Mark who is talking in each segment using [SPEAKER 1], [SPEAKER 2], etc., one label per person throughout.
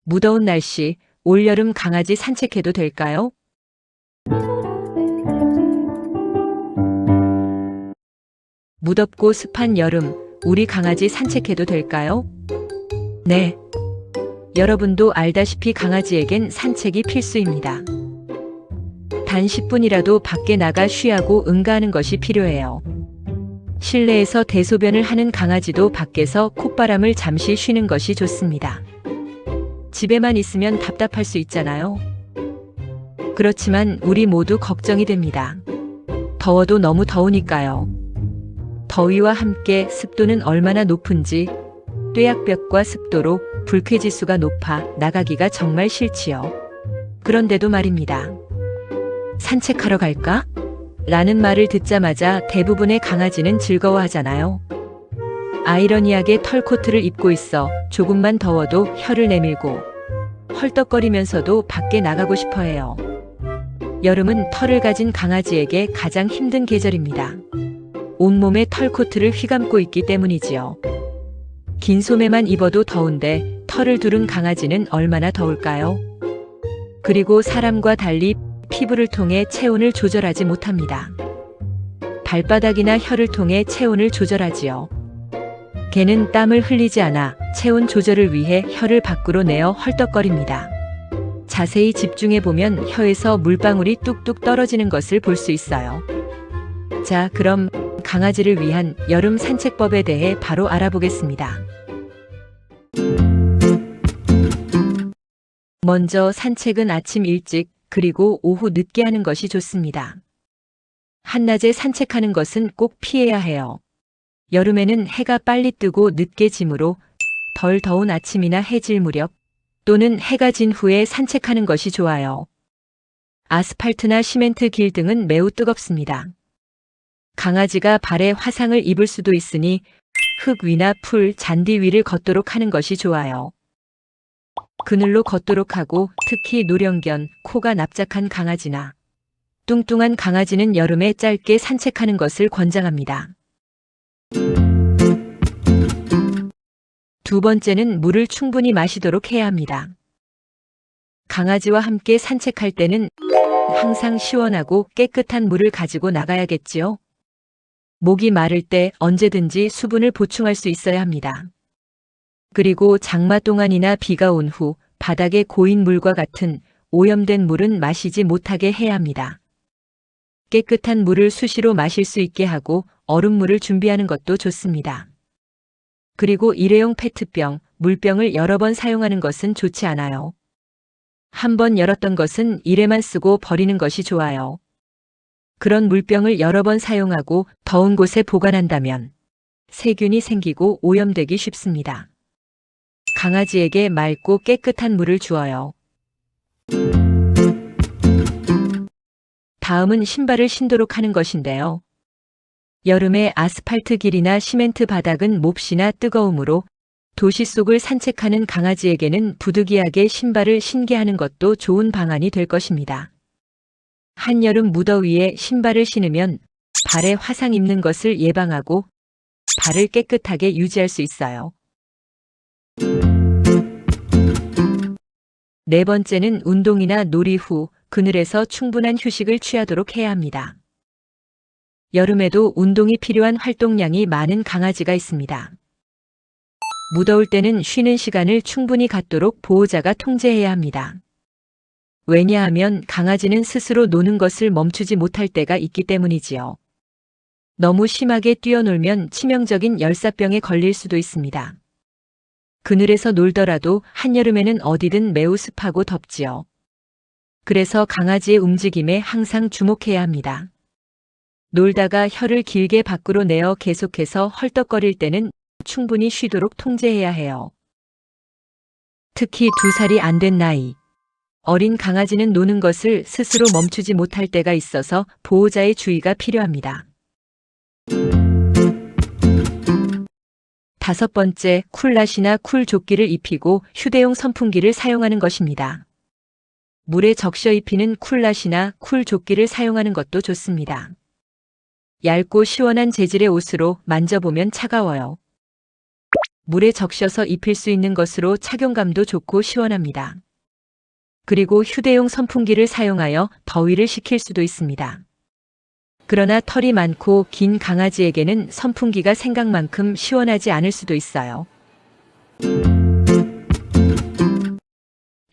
[SPEAKER 1] 무더운 날씨, 올여름 강아지 산책해도 될까요? 무덥고 습한 여름, 우리 강아지 산책해도 될까요? 네. 여러분도 알다시피 강아지에겐 산책이 필수입니다. 단 10분이라도 밖에 나가 쉬하고 응가하는 것이 필요해요. 실내에서 대소변을 하는 강아지도 밖에서 콧바람을 잠시 쉬는 것이 좋습니다. 집에만 있으면 답답할 수 있잖아요. 그렇지만 우리 모두 걱정이 됩니다. 더워도 너무 더우니까요. 더위와 함께 습도는 얼마나 높은지, 뙤약볕과 습도로 불쾌지수가 높아 나가기가 정말 싫지요. 그런데도 말입니다. 산책하러 갈까? 라는 말을 듣자마자 대부분의 강아지는 즐거워하잖아요. 아이러니하게 털코트를 입고 있어 조금만 더워도 혀를 내밀고 헐떡거리면서도 밖에 나가고 싶어 해요. 여름은 털을 가진 강아지에게 가장 힘든 계절입니다. 온몸에 털코트를 휘감고 있기 때문이지요. 긴 소매만 입어도 더운데 털을 두른 강아지는 얼마나 더울까요? 그리고 사람과 달리 피부를 통해 체온을 조절하지 못합니다. 발바닥이나 혀를 통해 체온을 조절하지요. 개는 땀을 흘리지 않아 체온 조절을 위해 혀를 밖으로 내어 헐떡거립니다. 자세히 집중해 보면 혀에서 물방울이 뚝뚝 떨어지는 것을 볼 수 있어요. 자, 그럼 강아지를 위한 여름 산책법에 대해 바로 알아보겠습니다. 먼저 산책은 아침 일찍 그리고 오후 늦게 하는 것이 좋습니다. 한낮에 산책하는 것은 꼭 피해야 해요. 여름에는 해가 빨리 뜨고 늦게 지므로 덜 더운 아침이나 해질 무렵 또는 해가 진 후에 산책하는 것이 좋아요. 아스팔트나 시멘트 길 등은 매우 뜨겁습니다. 강아지가 발에 화상을 입을 수도 있으니 흙 위나 풀, 잔디 위를 걷도록 하는 것이 좋아요. 그늘로 걷도록 하고 특히 노령견, 코가 납작한 강아지나 뚱뚱한 강아지는 여름에 짧게 산책하는 것을 권장합니다. 두 번째는 물을 충분히 마시도록 해야 합니다. 강아지와 함께 산책할 때는 항상 시원하고 깨끗한 물을 가지고 나가야겠지요. 목이 마를 때 언제든지 수분을 보충할 수 있어야 합니다. 그리고 장마 동안이나 비가 온 후 바닥에 고인 물과 같은 오염된 물은 마시지 못하게 해야 합니다. 깨끗한 물을 수시로 마실 수 있게 하고 얼음물을 준비하는 것도 좋습니다. 그리고 일회용 페트병, 물병을 여러 번 사용하는 것은 좋지 않아요. 한 번 열었던 것은 일회만 쓰고 버리는 것이 좋아요. 그런 물병을 여러 번 사용하고 더운 곳에 보관한다면 세균이 생기고 오염되기 쉽습니다. 강아지에게 맑고 깨끗한 물을 주어요. 다음은 신발을 신도록 하는 것인데요. 여름에 아스팔트 길이나 시멘트 바닥은 몹시나 뜨거우므로 도시 속을 산책하는 강아지에게는 부득이하게 신발을 신게 하는 것도 좋은 방안이 될 것입니다. 한여름 무더위에 신발을 신으면 발에 화상 입는 것을 예방하고 발을 깨끗하게 유지할 수 있어요. 네 번째는 운동이나 놀이 후 그늘에서 충분한 휴식을 취하도록 해야 합니다. 여름에도 운동이 필요한 활동량이 많은 강아지가 있습니다. 무더울 때는 쉬는 시간을 충분히 갖도록 보호자가 통제해야 합니다. 왜냐하면 강아지는 스스로 노는 것을 멈추지 못할 때가 있기 때문이지요. 너무 심하게 뛰어놀면 치명적인 열사병에 걸릴 수도 있습니다. 그늘에서 놀더라도 한여름에는 어디든 매우 습하고 덥지요. 그래서 강아지의 움직임에 항상 주목해야 합니다. 놀다가 혀를 길게 밖으로 내어 계속해서 헐떡거릴 때는 충분히 쉬도록 통제해야 해요. 특히 2살이 안 된 나이, 어린 강아지는 노는 것을 스스로 멈추지 못할 때가 있어서 보호자의 주의가 필요합니다. 다섯 번째, 쿨낫이나 쿨조끼를 입히고 휴대용 선풍기를 사용하는 것입니다. 물에 적셔 입히는 쿨낫이나 쿨조끼를 사용하는 것도 좋습니다. 얇고 시원한 재질의 옷으로 만져보면 차가워요. 물에 적셔서 입힐 수 있는 것으로 착용감도 좋고 시원합니다. 그리고 휴대용 선풍기를 사용하여 더위를 식힐 수도 있습니다. 그러나 털이 많고 긴 강아지에게는 선풍기가 생각만큼 시원하지 않을 수도 있어요.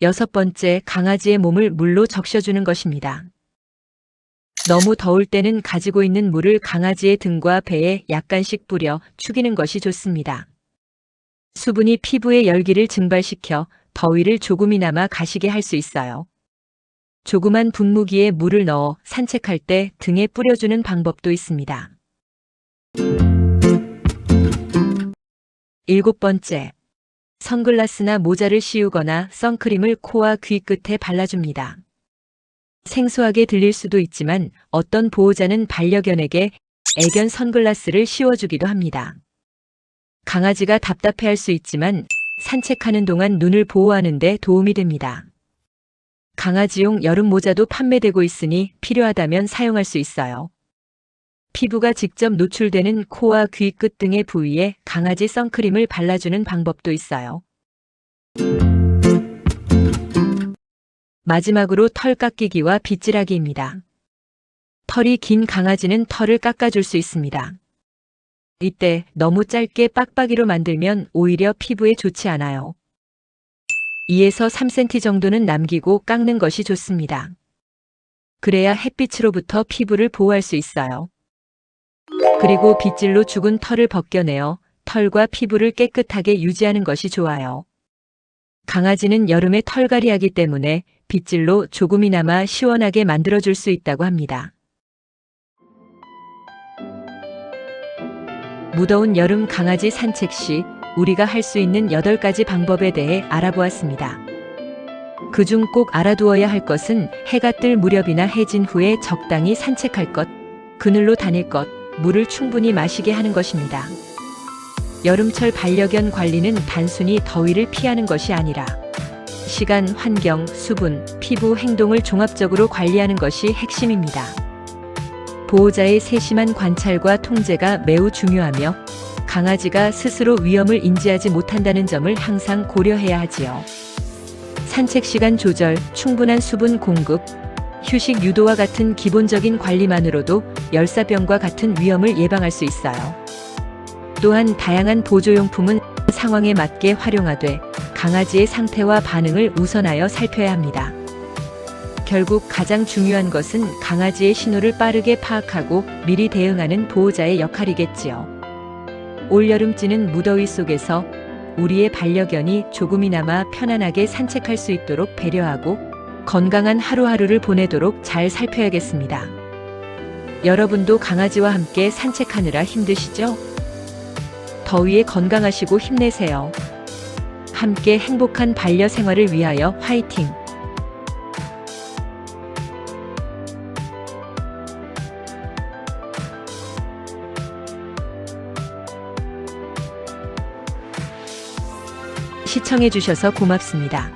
[SPEAKER 1] 6번째, 강아지의 몸을 물로 적셔주는 것입니다. 너무 더울 때는 가지고 있는 물을 강아지의 등과 배에 약간씩 뿌려 축이는 것이 좋습니다. 수분이 피부의 열기를 증발시켜 더위를 조금이나마 가시게 할 수 있어요. 조그만 분무기에 물을 넣어 산책할 때 등에 뿌려주는 방법도 있습니다. 7번째, 선글라스나 모자를 씌우거나 선크림을 코와 귀 끝에 발라줍니다. 생소하게 들릴 수도 있지만 어떤 보호자는 반려견에게 애견 선글라스를 씌워주기도 합니다. 강아지가 답답해할 수 있지만 산책하는 동안 눈을 보호하는 데 도움이 됩니다. 강아지용 여름 모자도 판매되고 있으니 필요하다면 사용할 수 있어요. 피부가 직접 노출되는 코와 귀 끝 등의 부위에 강아지 선크림을 발라주는 방법도 있어요. 마지막으로 털 깎이기와 빗질하기입니다. 털이 긴 강아지는 털을 깎아줄 수 있습니다. 이때 너무 짧게 빡빡이로 만들면 오히려 피부에 좋지 않아요. 2에서 3cm 정도는 남기고 깎는 것이 좋습니다. 그래야 햇빛으로부터 피부를 보호할 수 있어요. 그리고 빗질로 죽은 털을 벗겨내어 털과 피부를 깨끗하게 유지하는 것이 좋아요. 강아지는 여름에 털갈이하기 때문에 빗질로 조금이나마 시원하게 만들어줄 수 있다고 합니다. 무더운 여름 강아지 산책 시 우리가 할 수 있는 8가지 방법에 대해 알아보았습니다. 그중 꼭 알아두어야 할 것은 해가 뜰 무렵이나 해진 후에 적당히 산책할 것, 그늘로 다닐 것, 물을 충분히 마시게 하는 것입니다. 여름철 반려견 관리는 단순히 더위를 피하는 것이 아니라 시간, 환경, 수분, 피부, 행동을 종합적으로 관리하는 것이 핵심입니다. 보호자의 세심한 관찰과 통제가 매우 중요하며 강아지가 스스로 위험을 인지하지 못한다는 점을 항상 고려해야 하지요. 산책 시간 조절, 충분한 수분 공급, 휴식 유도와 같은 기본적인 관리만으로도 열사병과 같은 위험을 예방할 수 있어요. 또한 다양한 보조용품은 상황에 맞게 활용하되 강아지의 상태와 반응을 우선하여 살펴야 합니다. 결국 가장 중요한 것은 강아지의 신호를 빠르게 파악하고 미리 대응하는 보호자의 역할이겠지요. 올여름 찌는 무더위 속에서 우리의 반려견이 조금이나마 편안하게 산책할 수 있도록 배려하고 건강한 하루하루를 보내도록 잘 살펴야겠습니다. 여러분도 강아지와 함께 산책하느라 힘드시죠? 더위에 건강하시고 힘내세요. 함께 행복한 반려 생활을 위하여 화이팅! 시청해주셔서 고맙습니다.